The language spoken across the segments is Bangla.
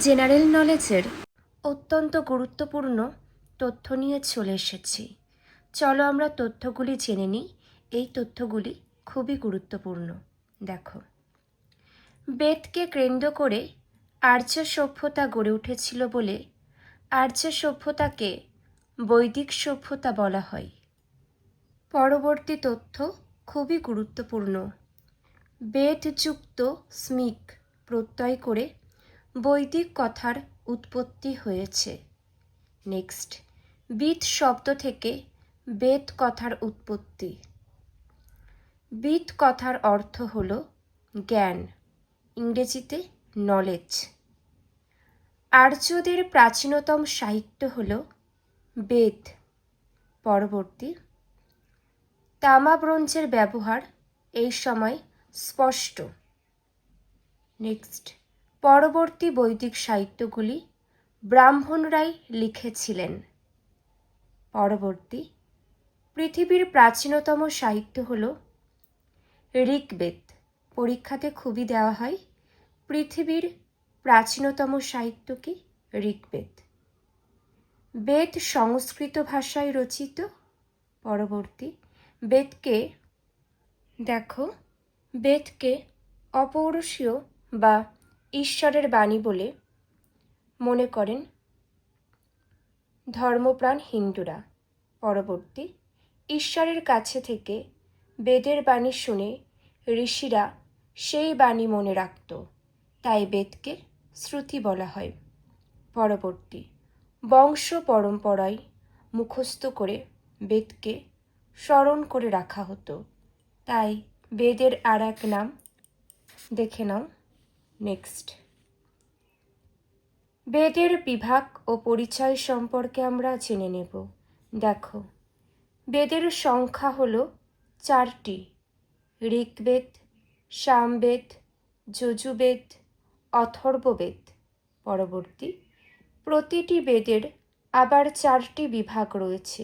জেনারেল নলেজের অত্যন্ত গুরুত্বপূর্ণ তথ্য নিয়ে চলে এসেছি। চলো আমরা তথ্যগুলি জেনে নিই। এই তথ্যগুলি খুবই গুরুত্বপূর্ণ। দেখো, বেদকে কেন্দ্র করে আর্য সভ্যতা গড়ে উঠেছিল বলে আর্য সভ্যতাকে বৈদিক সভ্যতা বলা হয়। পরবর্তী তথ্য খুবই গুরুত্বপূর্ণ। বেদযুক্ত স্মিক প্রত্যয় করে বৈদিক কথার উৎপত্তি হয়েছে। নেক্সট, বিদ শব্দ থেকে বেদ কথার উৎপত্তি। বিদ কথার অর্থ হল জ্ঞান, ইংরেজিতে নলেজ। আর্যদের প্রাচীনতম সাহিত্য হল বেদ। পরবর্তী, তামা ব্রোঞ্জের ব্যবহার এই সময় স্পষ্ট। নেক্সট, পরবর্তী বৈদিক সাহিত্যগুলি ব্রাহ্মণরাই লিখেছিলেন। পরবর্তী, পৃথিবীর প্রাচীনতম সাহিত্য হল ঋগ্বেদ। পরীক্ষাতে খুবই দেওয়া হয়। পৃথিবীর প্রাচীনতম সাহিত্য কি? ঋগ্বেদ। বেদ সংস্কৃত ভাষায় রচিত। পরবর্তী, বেদকে অপৌরুষীয় বা ঈশ্বরের বাণী বলে মনে করেন ধর্মপ্রাণ হিন্দুরা। পরবর্তী, ঈশ্বরের কাছে থেকে বেদের বাণী শুনে ঋষিরা সেই বাণী মনে রাখত, তাই বেদকে শ্রুতি বলা হয়। পরবর্তী, বংশ পরম্পরায় মুখস্থ করে বেদকে স্মরণ করে রাখা হতো, তাই বেদের আর এক নাম দেখে নাও। নেক্সট, বেদের বিভাগ ও পরিচয় সম্পর্কে আমরা জেনে নেব। দেখো, বেদের সংখ্যা হল 4টি: ঋগ্বেদ, সামবেদ, যজুর্বেদ, অথর্ববেদ। পরবর্তী, প্রতিটি বেদের আবার 4টি বিভাগ রয়েছে: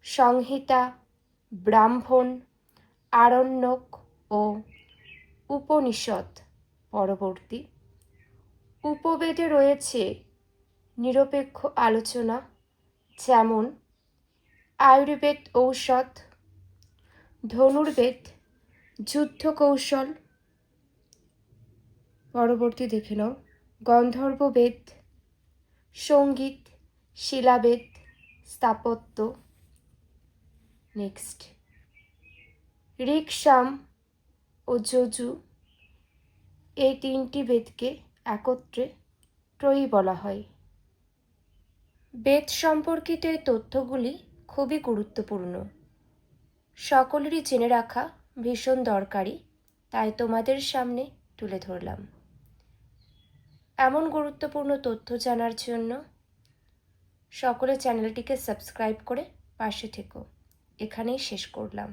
সংহিতা, ব্রাহ্মণ, আরণ্যক ও উপনিষদ। পরবর্তী, উপবেদে রয়েছে নিরপেক্ষ আলোচনা, যেমন আয়ুর্বেদ ঔষধ, ধনুর্বেদ যুদ্ধ কৌশল। পরবর্তী দেখে নাও, গন্ধর্ববেদ সঙ্গীত, শিলাবেদ স্থাপত্য। নেক্সট, ঋক, সাম ও যজু এই 3টি বেদকে একত্রে ত্রয়ী বলা হয়। বেদ সম্পর্কিত এই তথ্যগুলি খুবই গুরুত্বপূর্ণ, সকলেরই জেনে রাখা ভীষণ দরকারি, তাই তোমাদের সামনে তুলে ধরলাম। এমন গুরুত্বপূর্ণ তথ্য জানার জন্য সকলে চ্যানেলটিকে সাবস্ক্রাইব করে পাশে থেকো। এখানেই শেষ করলাম।